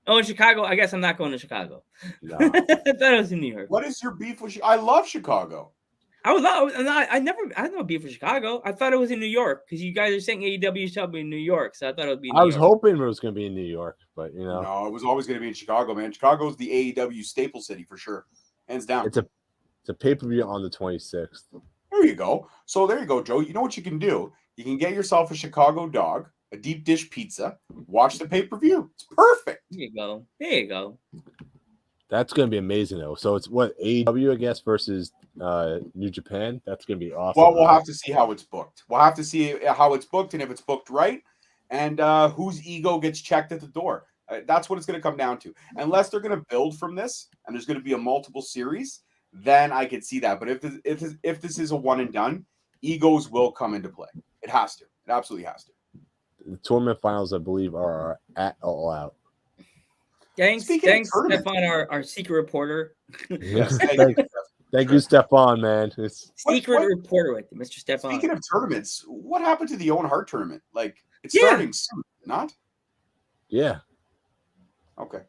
Oh, in Chicago? I guess I'm not going to Chicago. No. I thought it was in New York. What is your beef with? I love Chicago. I had no beef with Chicago. I thought it was in New York because you guys are saying AEW shall be in New York, so I thought it would be. I was hoping it was going to be in New York, but you know, no, it was always going to be in Chicago, man. Chicago's the AEW staple city for sure, hands down. It's a pay-per-view on the 26th. There you go. So there you go, Joe. You know what you can do? You can get yourself a Chicago dog, a deep dish pizza, watch the pay-per-view. It's perfect. There you go. There you go. That's going to be amazing, though. So it's what AEW, I guess, versus New Japan. That's going to be awesome. Well, we'll have to see how it's booked. We'll have to see how it's booked and if it's booked right, and whose ego gets checked at the door. That's what it's going to come down to. Unless they're going to build from this, and there's going to be a multiple series, then I could see that. But if this is a one and done, egos will come into play. It has to. It absolutely has to. The tournament finals, I believe, are at All Out. Thanks, Stefan, our secret reporter. Yes, thank you, Stefan, man. Secret reporter with Mr. Stefan. Speaking of tournaments, what happened to the Owen Hart tournament? Like, it's starting soon, not? Yeah. Okay.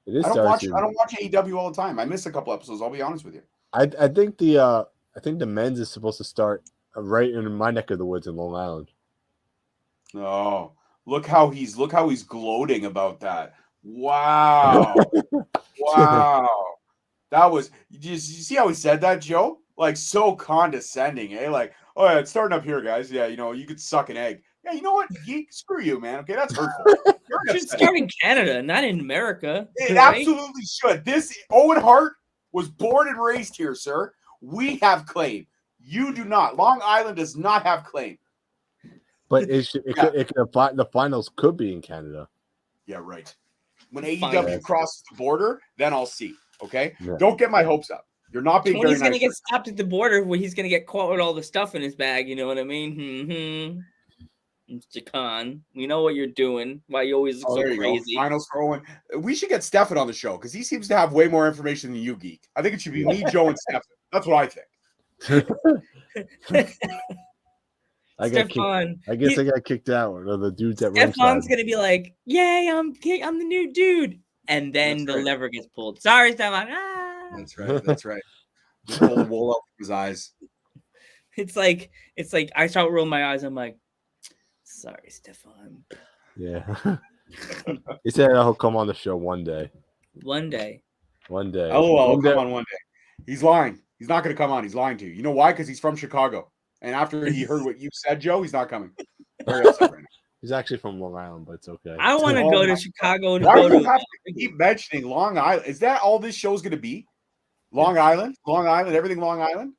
It is. I don't watch AEW all the time. I miss a couple episodes. I'll be honest with you. I think the men's is supposed to start right in my neck of the woods in Long Island. Oh, look how he's gloating about that. Wow. Wow. That was, you see how he said that, Joe? Like, so condescending, eh? Like, oh yeah, it's starting up here, guys. Yeah, you could suck an egg. Yeah, you know what? Geek, screw you, man. Okay, that's hurtful. It should start in Canada, not in America. It absolutely should. This Owen Hart was born and raised here, sir. We have claim. You do not. Long Island does not have claim. But the finals could be in Canada. Yeah, right. When AEW crosses the border, then I'll see. Okay, Don't get my hopes up. You're not being very nice. He's going to get stopped at the border where he's going to get caught with all the stuff in his bag. You know what I mean? Mr. Khan, we know what you're doing. Why you always look so crazy. Finals for Owen. We should get Stefan on the show because he seems to have way more information than you, Geek. I think it should be me, Joe, and Stefan. That's what I think. I guess I got kicked out. Or the dudes at Stefan's going to be like, "Yay, I'm the new dude," and then the lever gets pulled. Sorry, Stefan. That's right. That's right. Just pull the wool out his eyes. It's like I start rolling my eyes. I'm like, sorry, Stefan. Yeah. He said he'll come on the show one day. One day. Oh, he'll come on one day. He's lying. He's not going to come on. He's lying to you. You know why? Because he's from Chicago. And after he heard what you said, Joe, he's not coming. Very upset right now. He's actually from Long Island, but it's okay. I want to go to Chicago. Why do you have to keep mentioning Long Island? Is that all this show's going to be? Long Island, everything Long Island.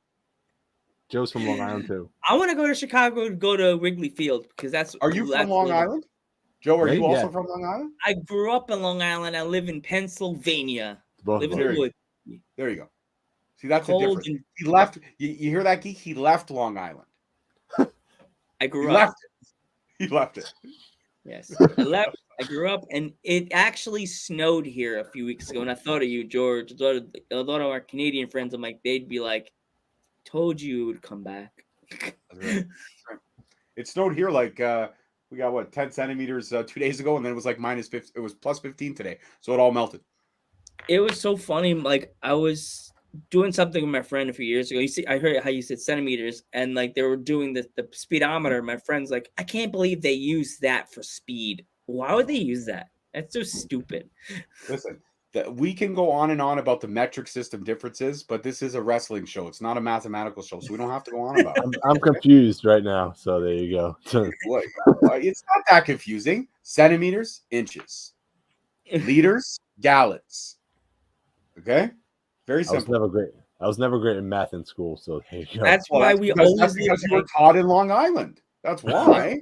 Joe's from Long Island too. I want to go to Chicago to go to Wrigley Field because that's. Are you from that's Long Island? Joe, are you also from Long Island? I grew up in Long Island. I live in Pennsylvania. Live in the woods. There you go. See, that's the Cold difference. He left. You hear that, Geek? He left Long Island. I grew He up. left it. He left it. Yes, I left. I grew up, and it actually snowed here a few weeks ago. And I thought of you, George. I thought of our Canadian friends. I'm like, they'd be like, "Told you it would come back." That's right. It snowed here like we got what 10 centimeters 2 days ago, and then it was like minus 50. It was plus 15 today, so it all melted. It was so funny. Like I was doing something with my friend a few years ago. You see, I heard how you said centimeters, and like they were doing the speedometer. My friend's like, I can't believe they use that for speed. Why would they use that? That's so stupid. Listen, we can go on and on about the metric system differences, but this is a wrestling show. It's not a mathematical show, so we don't have to go on about it. I'm confused right now, so there you go. Look, it's not that confusing. Centimeters, inches, liters, gallons. Okay, very simple. I was never great in math in school, so there you go. That's why we always that's because you were taught in Long Island. That's why.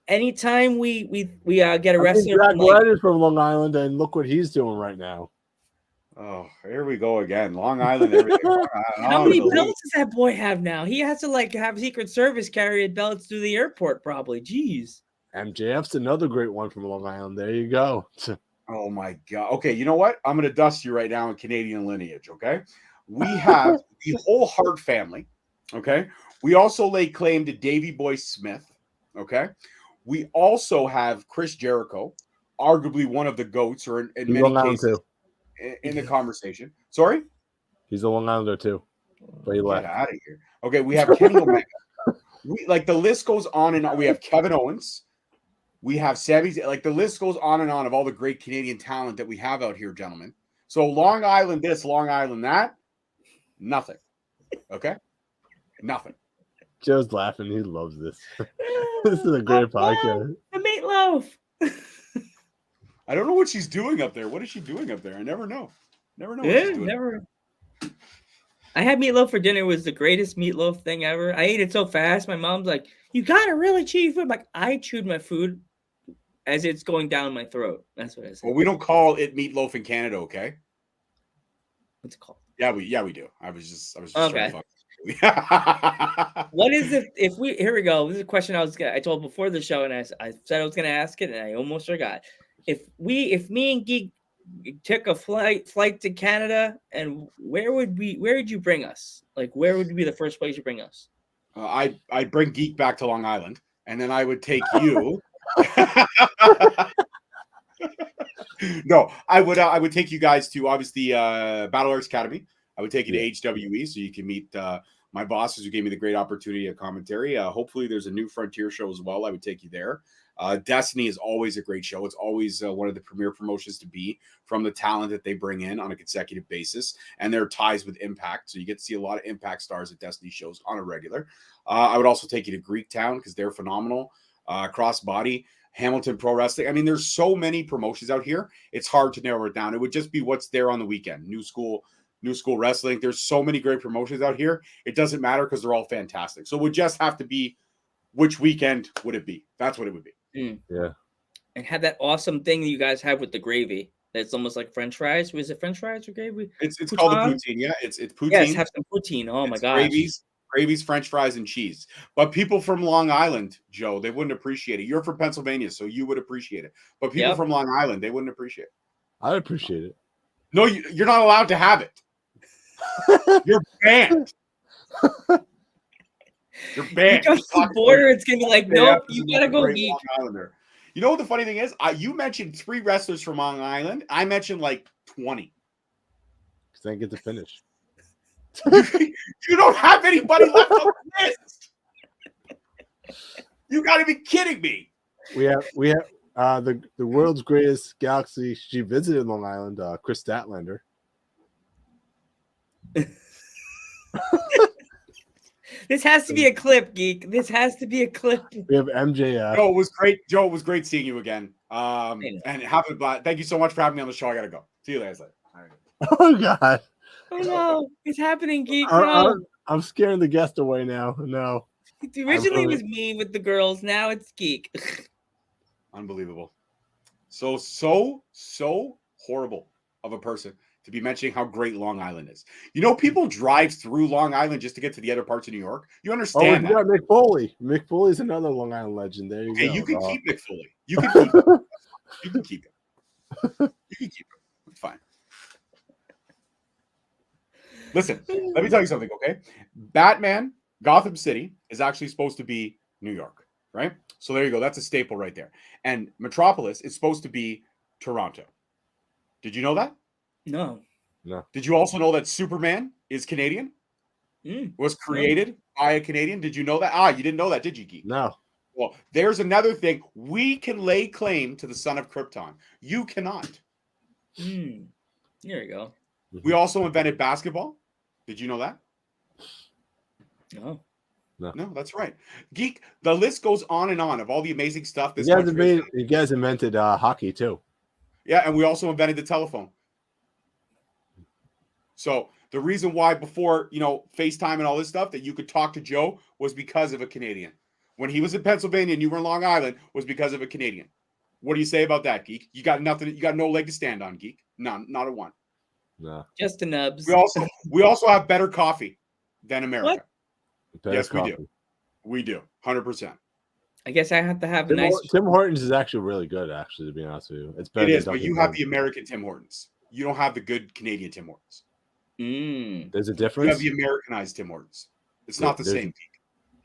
Anytime we get a wrestler Jack Ryder's from Long Island, and look what he's doing right now. Oh, here we go again. Long Island, everything. Long Island. How many belts does that boy have now? He has to like have Secret Service carry belts through the airport, probably. Jeez. MJF's another great one from Long Island. There you go. Oh my God. Okay, you know what? I'm going to dust you right now in Canadian lineage. Okay, we have the whole Hart family. Okay, we also lay claim to Davey Boy Smith. Okay. We also have Chris Jericho, arguably one of the GOATs, or in many cases in the conversation. Sorry? He's a Long Islander too. But he left. Get out of here. Okay, we have Kenny Omega. The list goes on and on. We have Kevin Owens. We have Sami. Like the list goes on and on of all the great Canadian talent that we have out here, gentlemen. So Long Island this, Long Island that, nothing. Okay? Nothing. Joe's laughing. He loves this. This is a great podcast. The meatloaf. I don't know what she's doing up there. What is she doing up there? I never know. Never know. Never. I had meatloaf for dinner. It was the greatest meatloaf thing ever. I ate it so fast. My mom's like, "You gotta really chew your food." I'm like, I chewed my food as it's going down my throat. That's what I said. Well, we don't call it meatloaf in Canada, okay? What's it called? Yeah, we do. I was just okay. What is it if we here we go. This is a question I told before the show, and I said I was gonna ask it, and I almost forgot. If me and Geek took a flight to Canada, and where would you bring us? Like where would be the first place you bring us? I'd bring Geek back to Long Island, and then I would take you. No, I would take you guys to obviously Battle Arts Academy. I would take you to HWE so you can meet my bosses who gave me the great opportunity of commentary. Hopefully there's a new Frontier show as well. I would take you there. Destiny is always a great show. It's always one of the premier promotions to be, from the talent that they bring in on a consecutive basis and their ties with Impact. So you get to see a lot of Impact stars at Destiny shows on a regular. I would also take you to Greektown because they're phenomenal. Crossbody, Hamilton Pro Wrestling. I mean, there's so many promotions out here. It's hard to narrow it down. It would just be what's there on the weekend. New school wrestling. There's so many great promotions out here. It doesn't matter because they're all fantastic. So it would just have to be, which weekend would it be? That's what it would be. Yeah. And have that awesome thing that you guys have with the gravy. That's almost like French fries. Was it French fries or gravy? It's called a poutine. Yeah, it's poutine. Yes, have some poutine. Oh my gosh. Gravy's, French fries, and cheese. But people from Long Island, Joe, they wouldn't appreciate it. You're from Pennsylvania, so you would appreciate it. But people from Long Island, they wouldn't appreciate it. I appreciate it. No, you're not allowed to have it. You're banned. You're banned. Because the border, it's gonna be like, nope, you gotta go eat. You know what the funny thing is? You mentioned 3 wrestlers from Long Island. I mentioned like 20. Because I get to finish. You don't have anybody left on the list. You got to be kidding me. We have the world's greatest galaxy. She visited Long Island. Chris Statlander. This has to be a clip, Geek. This has to be a clip. We have MJF. Joe, it was great. Joe, it was great seeing you again. And have a blast. Thank you so much for having me on the show. I gotta go. See you guys later. All right. Oh God. Oh no, it's happening, Geek. I, No. I'm scaring the guest away now. No. Originally it was me with the girls. Now it's Geek. Unbelievable. So horrible of a person to be mentioning how great Long Island is. You know, people drive through Long Island just to get to the other parts of New York. You understand we that? got Mick Foley. Mick Foley's another Long Island legend. There you go. You can keep Mick Foley. You can keep him. You can keep him. You can keep him. It's fine. Listen, let me tell you something, okay? Batman, Gotham City is actually supposed to be New York, right? So there you go. That's a staple right there. And Metropolis is supposed to be Toronto. Did you know that? No. Did you also know that Superman is Canadian? Was created by a Canadian? Did you know that? You didn't know that, did you, Geek? No. Well, there's another thing. We can lay claim to the son of Krypton. You cannot. There you go. We also invented basketball. Did you know that? No. No, that's right. Geek, the list goes on and on of all the amazing stuff. You guys invented hockey too. Yeah, and we also invented the telephone. So the reason why before, FaceTime and all this stuff that you could talk to Joe was because of a Canadian. When he was in Pennsylvania and you were in Long Island was because of a Canadian. What do you say about that, Geek? You got nothing. You got no leg to stand on, Geek. None, not a one. No. Just the nubs. We also have better coffee than America. What? Yes, we do. We do. 100%. I guess I have to have a nice. Tim Hortons is actually really good, actually, to be honest with you. It's better. It is, but you have the American Tim Hortons. You don't have the good Canadian Tim Hortons. There's a difference. You have the Americanized Tim Hortons. It's not the same, Geek.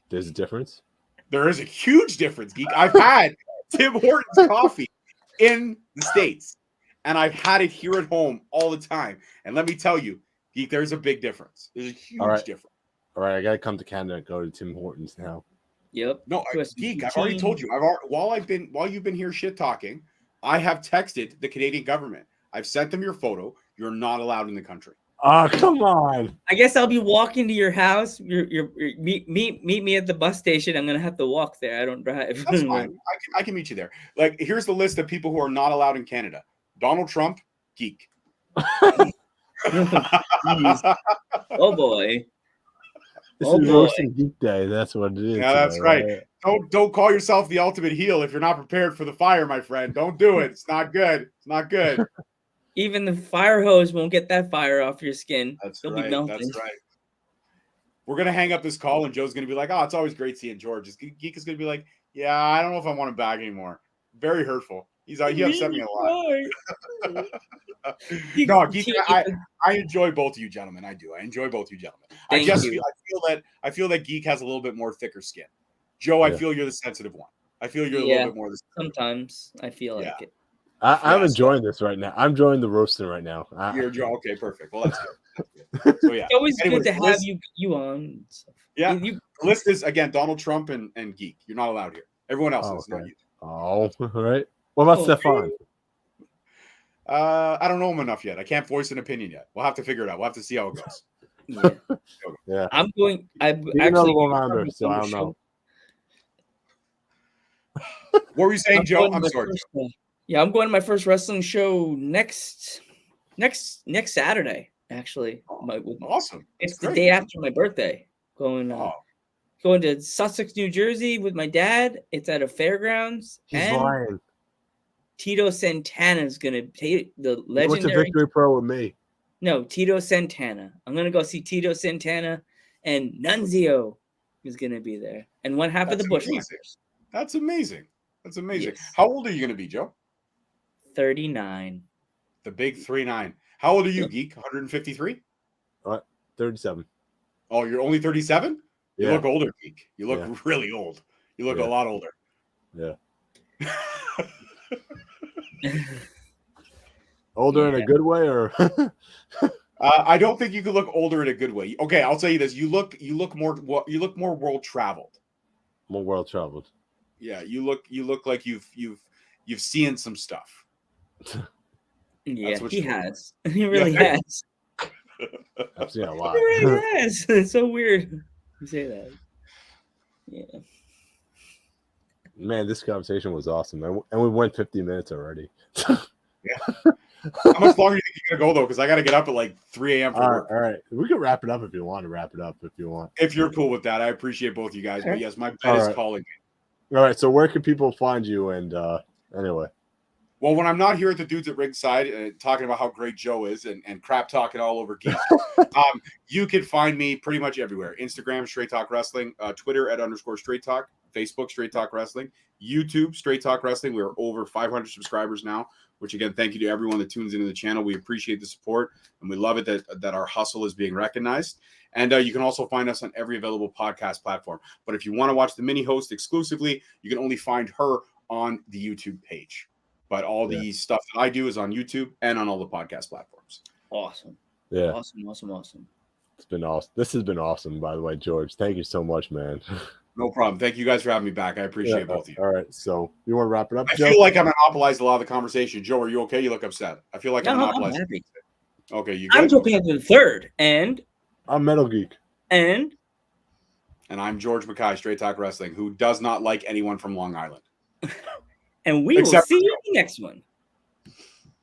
There's a difference. There is a huge difference, Geek. I've had Tim Hortons coffee in the States, and I've had it here at home all the time. And let me tell you, Geek, there's a big difference. There's a huge difference. All right, I gotta come to Canada and go to Tim Hortons now. Yep. No, Geek, I've already told you. While you've been here shit talking, I have texted the Canadian government. I've sent them your photo. You're not allowed in the country. Oh, come on. I guess I'll be walking to your house. Meet me at the bus station. I'm gonna have to walk there. I don't drive. That's fine. I can meet you there. Like, here's the list of people who are not allowed in Canada: Donald Trump, Geek. Oh boy. This is Roasting Geek Day. That's what it is. Yeah, that's right. Don't call yourself the ultimate heel if you're not prepared for the fire, my friend. Don't do it. It's not good. It's not good. Even the fire hose won't get that fire off your skin. You'll be melting. That's right. We're gonna hang up this call, and Joe's gonna be like, "Oh, it's always great seeing George." Geek is gonna be like, "Yeah, I don't know if I want him back anymore." Very hurtful. He upset me a lot. No, Geek, I enjoy both of you gentlemen. I do. I enjoy both of you gentlemen. I feel that Geek has a little bit more thicker skin. Joe, I feel you're the sensitive one. I feel you're a little bit more. Sometimes I feel like it. I'm enjoying this right now. I'm enjoying the roasting right now. You're Joe. Okay, perfect. Well, that's good. So yeah, it's always good to have you on. Yeah, the list is again Donald Trump and Geek. You're not allowed here. Everyone else is not you. Oh, all right. What about Stefan? I don't know him enough yet. I can't voice an opinion yet. We'll have to figure it out. We'll have to see how it goes. Yeah. I'm going. I'm actually Long Island, so I don't know. What were you saying, Joe? I'm sorry. Yeah, I'm going to my first wrestling show next Saturday. Actually, awesome. It's the day after my birthday. Going to Sussex, New Jersey with my dad. It's at a fairgrounds. He's lying. Tito Santana is going to take the legendary. What's a Victory Pro with me? No, Tito Santana. I'm going to go see Tito Santana, and Nunzio is going to be there, and one half of the Bushwhackers. That's amazing. That's amazing. Yes. How old are you going to be, Joe? 39. The big 39. How old are you, Geek? 153? 37. Oh, you're only 37? You Yeah. look older, Geek. You look really old. You look a lot older. Yeah. Older in a good way, or I don't think you could look older in a good way. Okay, I'll tell you this: you look more world traveled. More world traveled. Yeah, you look like you've seen some stuff. Yeah, he has. He really has. I've seen a lot. He really has. It's so weird you say that. Yeah. Man, this conversation was awesome, and we went 50 minutes already. Yeah. How much longer do you think you're gonna go though? Because I gotta get up at like 3 a.m. for work. All right. We can wrap it up if you want to wrap it up if you want. If you're cool with that, I appreciate both you guys. But yes, my bed is calling me. All right. So where can people find you? And anyway. Well, when I'm not here at the Dudes at Ringside talking about how great Joe is and crap talking all over geeks, you can find me pretty much everywhere. Instagram, Straight Talk Wrestling, Twitter @_Straight Talk, Facebook, Straight Talk Wrestling, YouTube, Straight Talk Wrestling. We're over 500 subscribers now, which again, thank you to everyone that tunes into the channel. We appreciate the support and we love it that our hustle is being recognized. And you can also find us on every available podcast platform. But if you want to watch the mini host exclusively, you can only find her on the YouTube page. But all the stuff that I do is on YouTube and on all the podcast platforms. Awesome. Yeah. Awesome. It's been awesome. This has been awesome, by the way, George. Thank you so much, man. No problem. Thank you guys for having me back. I appreciate both of you. All right. So you want to wrap it up, I Joe? feel like I monopolized a lot of the conversation. Joe, are you okay? You look upset. I feel like I I'm monopolized. happy. Okay, you I'm good? Joe Panther the third, and I'm Metal Geek. And I'm George Mackay, Straight Talk Wrestling, who does not like anyone from Long Island. And we will see you in the next one.